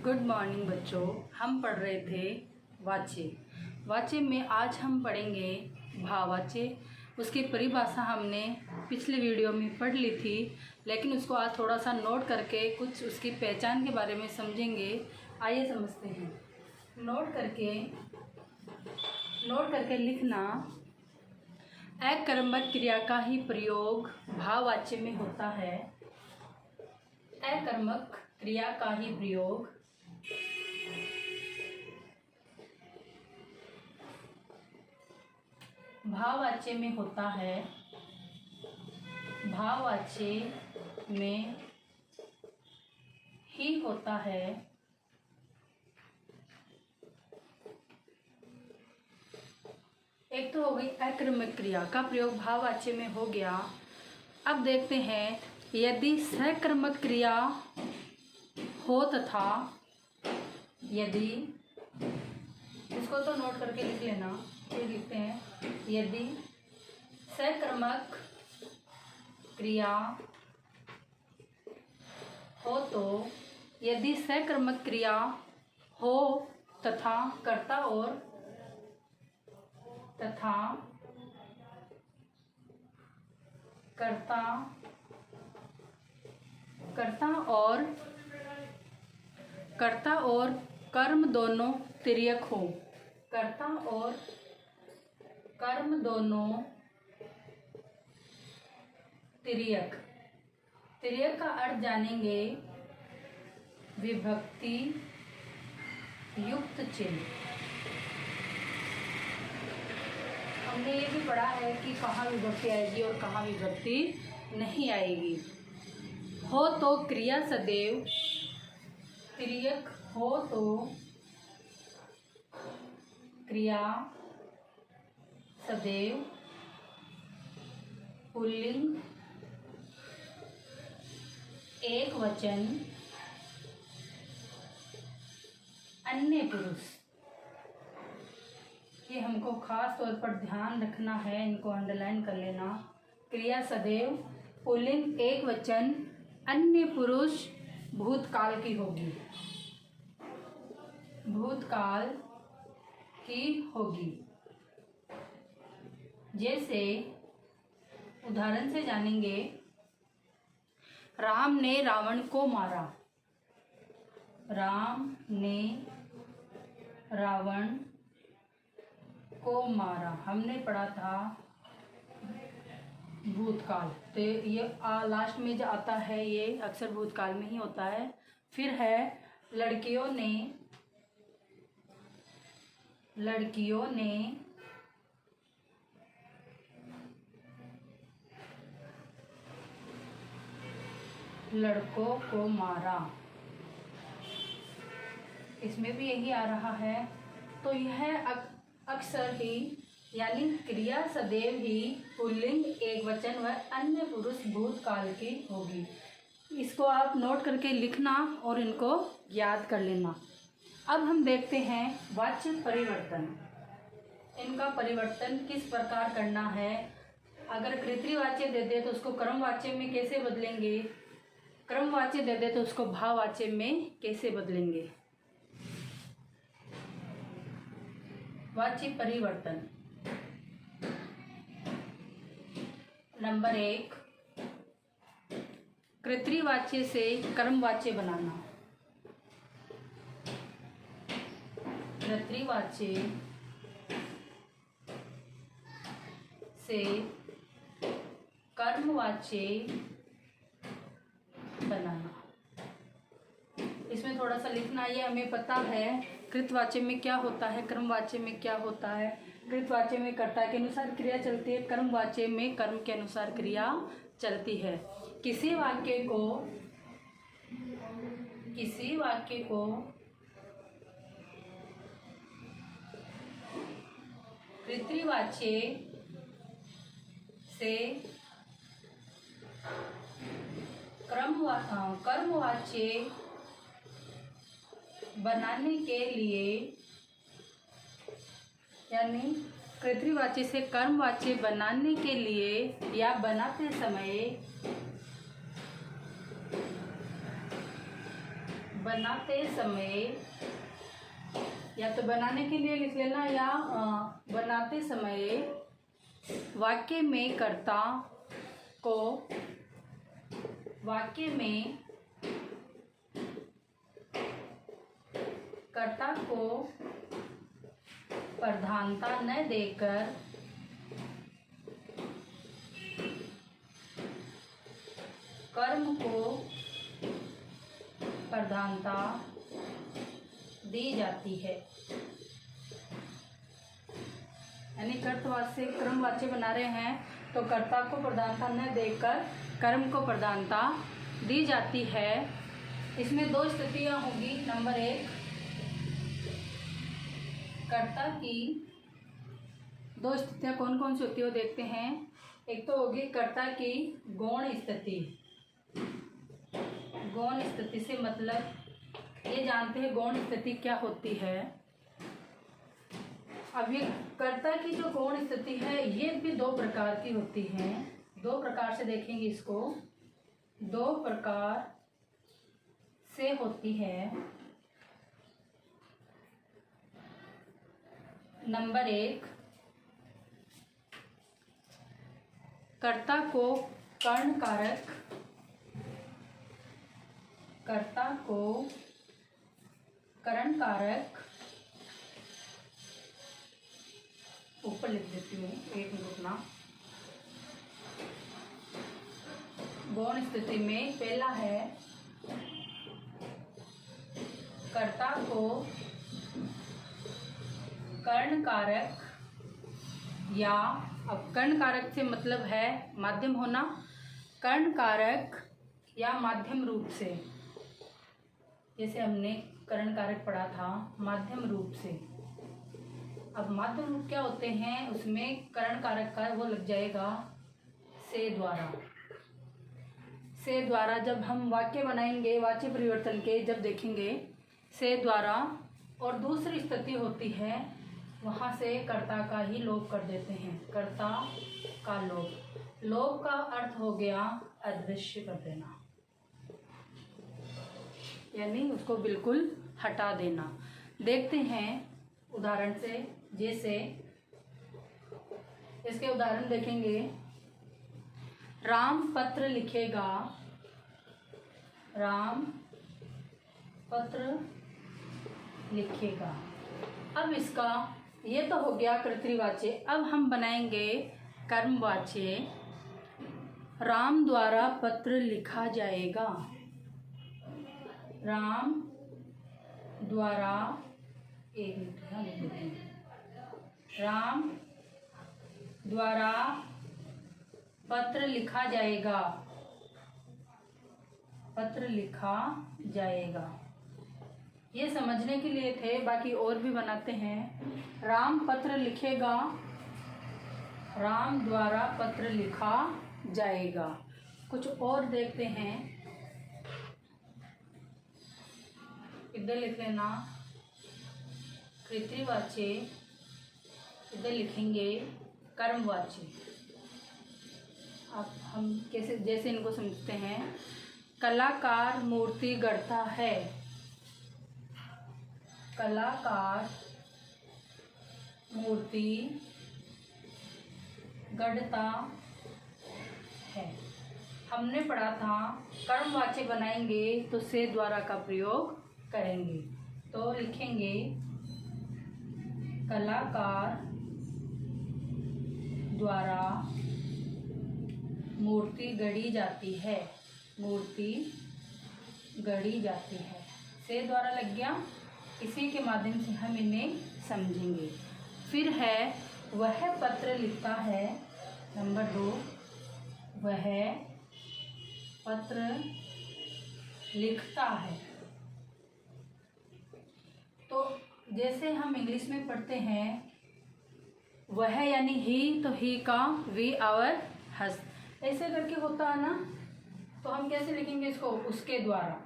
Good morning बच्चों। हम पढ़ रहे थे वाच्य। वाच्य में आज हम पढ़ेंगे भाववाच्य। उसकी परिभाषा हमने पिछले वीडियो में पढ़ ली थी, लेकिन उसको आज थोड़ा सा नोट करके कुछ उसकी पहचान के बारे में समझेंगे। आइए समझते हैं। नोट करके लिखना। अकर्मक क्रिया का ही प्रयोग भाववाच्य में होता है। अकर्मक क्रिया का ही प्रयोग भाववाच्य में होता है। भाववाच्य में ही होता है। एक तो हो गई अकर्मक क्रिया का प्रयोग भाववाच्य में हो गया। अब देखते हैं, यदि सकर्मक क्रिया हो तथा यदि, इसको तो नोट करके लिख लेना। फिर लिखते हैं, यदि सकर्मक क्रिया हो तो, यदि सकर्मक क्रिया हो तथा कर्ता और कर्म दोनों तिर्यक हो। कर्ता और कर्म दोनों तिर्यक। तिर्यक का अर्थ जानेंगे, विभक्ति युक्त चिन्ह। हमने ये भी पढ़ा है कि कहाँ विभक्ति आएगी और कहाँ विभक्ति नहीं आएगी। हो तो क्रिया सदैव तिर्यक हो तो क्रिया सदैव पुल्लिंग एक वचन अन्य पुरुष। ये हमको खास तौर पर ध्यान रखना है, इनको अंडरलाइन कर लेना। क्रिया सदैव पुल्लिंग एक वचन अन्य पुरुष भूतकाल की होगी। भूतकाल की होगी। जैसे उदाहरण से जानेंगे, राम ने रावण को मारा। राम ने रावण को मारा। हमने पढ़ा था भूतकाल, तो ये लास्ट में जो आता है ये अक्सर भूतकाल में ही होता है। फिर है लड़कियों ने लड़कों को मारा। इसमें भी यही आ रहा है। तो यह अक्सर ही, यानी क्रिया सदैव ही पुल्लिंग एक वचन व अन्य पुरुष भूतकाल की होगी। इसको आप नोट करके लिखना और इनको याद कर लेना। अब हम देखते हैं वाच्य परिवर्तन। इनका परिवर्तन किस प्रकार करना है। अगर कृतवाच्य दे दे तो उसको क्रमवाच्य में कैसे बदलेंगे, क्रमवाच्य दे दे तो उसको भाववाच्य में कैसे बदलेंगे। वाच्य परिवर्तन। नंबर 1, कृतवाच्य से कर्मवाच्य बनाना। कृतवाच्य से कर्मवाच्य बनाना। इसमें थोड़ा सा लिखना। ये हमें पता है कृतवाच्य में क्या होता है, कर्मवाच्य में क्या होता है। कृतवाच्य में कर्ता के अनुसार क्रिया चलती है, कर्मवाच्य में कर्म के अनुसार क्रिया चलती है। किसी वाक्य को कृतवाच्य से कर्मवाच्य बनाने के लिए, यानी कृतवाच्य से कर्मवाच्य बनाने के लिए या बनाते समय बनाते समय, या तो बनाने के लिए लिख लेना या बनाते समय वाक्य में कर्ता को प्रधानता न देकर कर्म को प्रधानता दी जाती है। यानी कर्तवाच्य से क्रमवाच्य बना रहे हैं तो कर्ता को प्रधानता न देकर कर्म को प्रधानता दी जाती है। इसमें दो स्थितियां होंगी। नंबर 1, कर्ता की दो स्थितियां कौन कौन सी होती है वो देखते हैं। एक तो होगी कर्ता की गौण स्थिति। गौण स्थिति से मतलब ये जानते हैं गौण स्थिति क्या होती है। अब ये कर्ता की जो गौण स्थिति है ये भी दो प्रकार की होती है। दो प्रकार से देखेंगे इसको। दो प्रकार से होती है। नंबर 1, कर्ता को कर्ण कारक ऊपर लिख देती हूँ, एक मिनट रुकना। गौण स्थिति में पहला है कर्ता को कर्ण कारक, या अब कर्ण कारक से मतलब है माध्यम होना। कर्ण कारक या माध्यम रूप से, जैसे हमने कर्ण कारक पढ़ा था माध्यम रूप से। अब माध्यम रूप क्या होते हैं, उसमें कर्ण कारक का वो लग जाएगा से द्वारा। से द्वारा जब हम वाक्य बनाएंगे, वाच्य परिवर्तन के जब देखेंगे से द्वारा, और दूसरी स्थिति होती है वहाँ से कर्ता का ही लोप कर देते हैं। कर्ता का लोप। लोप का अर्थ हो गया अदृश्य कर देना, यानी उसको बिल्कुल हटा देना। देखते हैं उदाहरण से। जैसे इसके उदाहरण देखेंगे। राम पत्र लिखेगा। राम पत्र लिखेगा। अब इसका ये तो हो गया कर्तृवाच्य। अब हम बनाएंगे कर्मवाच्य। राम द्वारा पत्र लिखा जाएगा। राम द्वारा, एक मिनट लिख देते हैं। राम द्वारा पत्र लिखा जाएगा। पत्र लिखा जाएगा। ये समझने के लिए थे, बाकी और भी बनाते हैं। राम पत्र लिखेगा। राम द्वारा पत्र लिखा जाएगा। कुछ और देखते हैं। इधर लिख लेना कृतवाच्य, इधर लिखेंगे कर्मवाच्य। अब हम कैसे, जैसे इनको समझते हैं। कलाकार मूर्ति गढ़ता है। कलाकार मूर्ति गढ़ता है। हमने पढ़ा था कर्मवाच्य बनाएंगे तो से द्वारा का प्रयोग करेंगे। तो लिखेंगे कलाकार द्वारा मूर्ति गढ़ी जाती है। मूर्ति गढ़ी जाती है। से द्वारा लग गया। इसी के माध्यम से हम इन्हें समझेंगे। फिर है वह पत्र लिखता है। नंबर 2, वह पत्र लिखता है। तो जैसे हम इंग्लिश में पढ़ते हैं वह यानी ही, तो ही का वी आवर हस ऐसे करके होता है ना। तो हम कैसे लिखेंगे इसको? उसके द्वारा।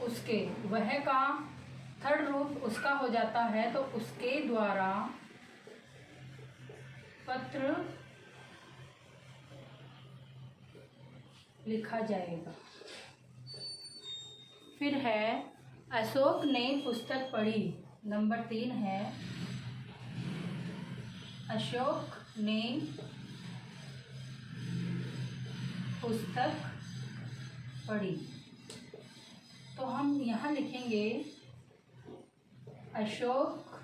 उसके, वह का थर्ड रूप उसका हो जाता है, तो उसके द्वारा पत्र लिखा जाएगा। फिर है अशोक ने पुस्तक पढ़ी। नंबर 3 है अशोक ने पुस्तक पढ़ी। तो हम यहाँ लिखेंगे अशोक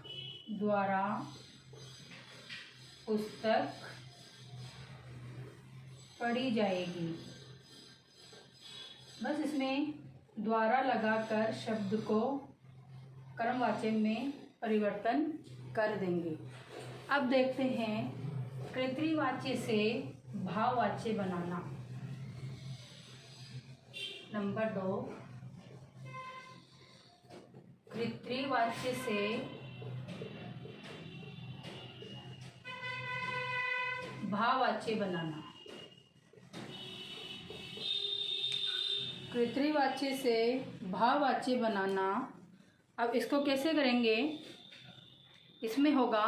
द्वारा पुस्तक पढ़ी जाएगी। बस इसमें द्वारा लगाकर शब्द को कर्मवाचक में परिवर्तन कर देंगे। अब देखते हैं कर्तृवाच्य से भाववाच्य बनाना। नंबर 2, कर्तृवाच्य से भाववाच्य बनाना। कर्तृवाच्य से भाववाच्य बनाना। अब इसको कैसे करेंगे? इसमें होगा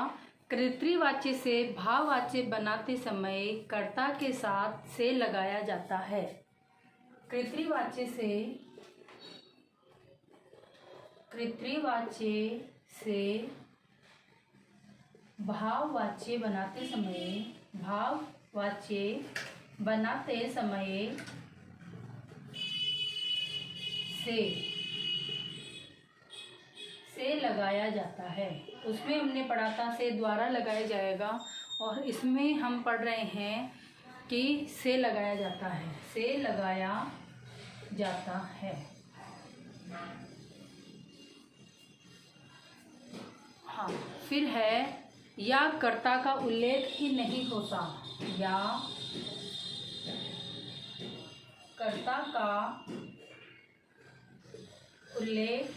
कर्तृवाच्य से भाववाच्य बनाते समय कर्ता के साथ से लगाया जाता है। कर्तृवाच्य से भाववाच्य बनाते समय से लगाया जाता है। उसमें हमने पढ़ा था से द्वारा लगाया जाएगा, और इसमें हम पढ़ रहे हैं कि से लगाया जाता है। से लगाया जाता है। हाँ, फिर है या कर्ता का उल्लेख ही नहीं होता। या कर्ता का उल्लेख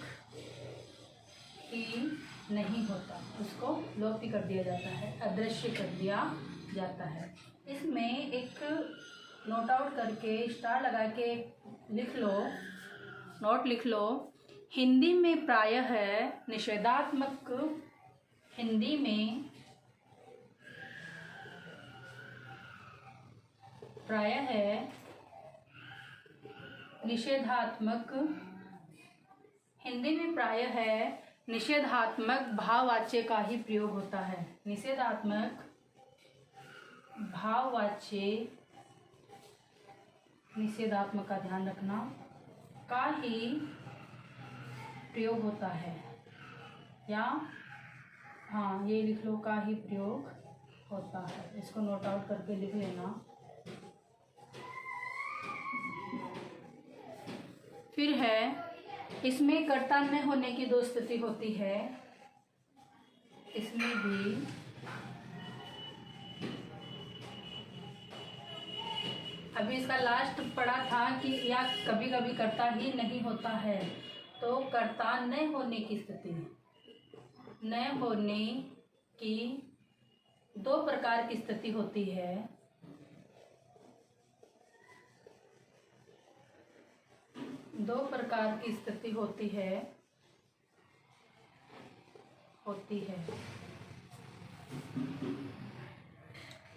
ही नहीं होता, उसको लोप भी कर दिया जाता है, अदृश्य कर दिया जाता है। इसमें एक नोट आउट करके स्टार लगा के लिख लो, नोट लिख लो। हिंदी में प्रायः निषेधात्मक हिंदी में प्रायः निषेधात्मक भाववाच्य का ही प्रयोग होता है। निषेधात्मक भाववाच्य, निषेधात्मक का ध्यान रखना, का ही प्रयोग होता है। या हाँ, ये लिख लो, का ही प्रयोग होता है। इसको नोट आउट करके लिख लेना। फिर है इसमें कर्ता न होने की 2 स्थिति होती है। इसमें भी अभी इसका लास्ट पढ़ा था कि या कभी कभी कर्ता ही नहीं होता है। तो कर्ता न होने की स्थिति, न होने की 2 प्रकार की स्थिति होती है। दो प्रकार की स्थिति होती है।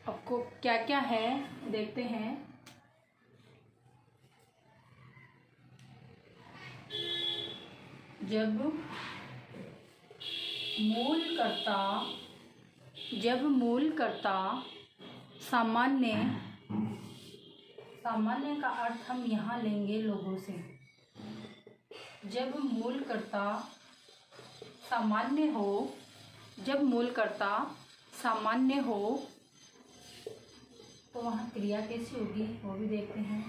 आपको क्या क्या है देखते हैं। जब मूलकर्ता सामान्य का अर्थ हम यहाँ लेंगे लोगों से। जब मूलकर्ता सामान्य हो तो वहाँ क्रिया कैसी होगी वो भी देखते हैं।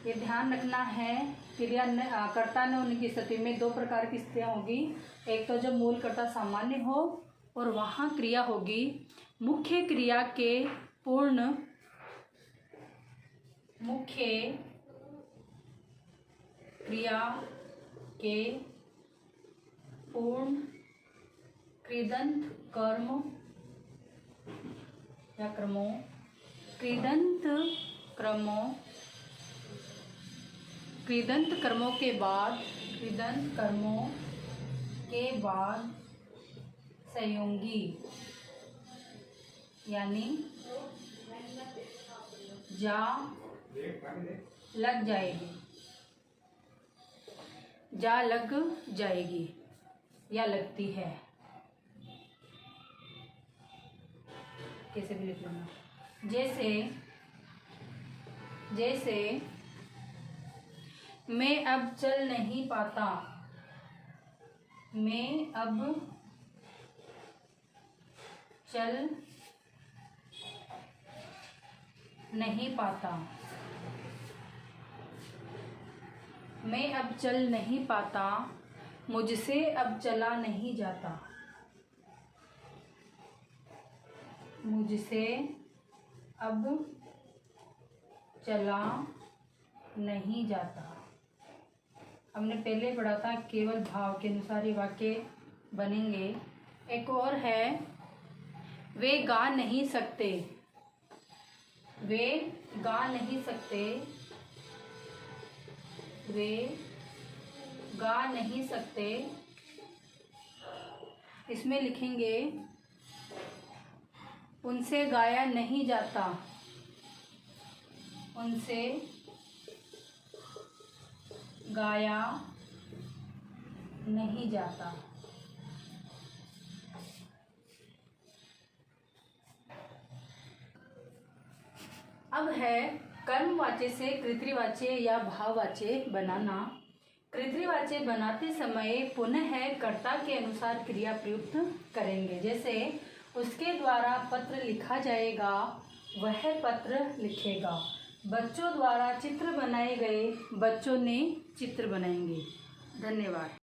ये ध्यान रखना है, कर्ता न होने की स्थिति में 2 प्रकार की स्थितियाँ होगी। एक तो जब मूलकर्ता सामान्य हो और वहाँ क्रिया होगी मुख्य क्रिया के पूर्ण कृदंत कर्म या कृदंत कर्मों के बाद संयोगी यानी लग जाएगी, जा लग जाएगी या लगती है, कैसे भी लिख लेना। जैसे मैं अब चल नहीं पाता, मैं अब चल नहीं पाता, मैं अब चल नहीं पाता, मुझसे अब चला नहीं जाता, मुझसे अब चला नहीं जाता। हमने पहले पढ़ा था केवल भाव के अनुसार ये वाक्य बनेंगे। एक और है, वे गा नहीं सकते, वे गा नहीं सकते, वे गा नहीं सकते। इसमें लिखेंगे उनसे गाया नहीं जाता, उनसे गाया नहीं जाता। अब है कर्मवाच्य से कृतवाच्य या भाववाच्य बनाना। कृतवाच्य बनाते समय पुनः कर्ता के अनुसार क्रिया प्रयुक्त करेंगे। जैसे उसके द्वारा पत्र लिखा जाएगा, वह पत्र लिखेगा। बच्चों द्वारा चित्र बनाए गए, बच्चों ने चित्र बनाएंगे। धन्यवाद।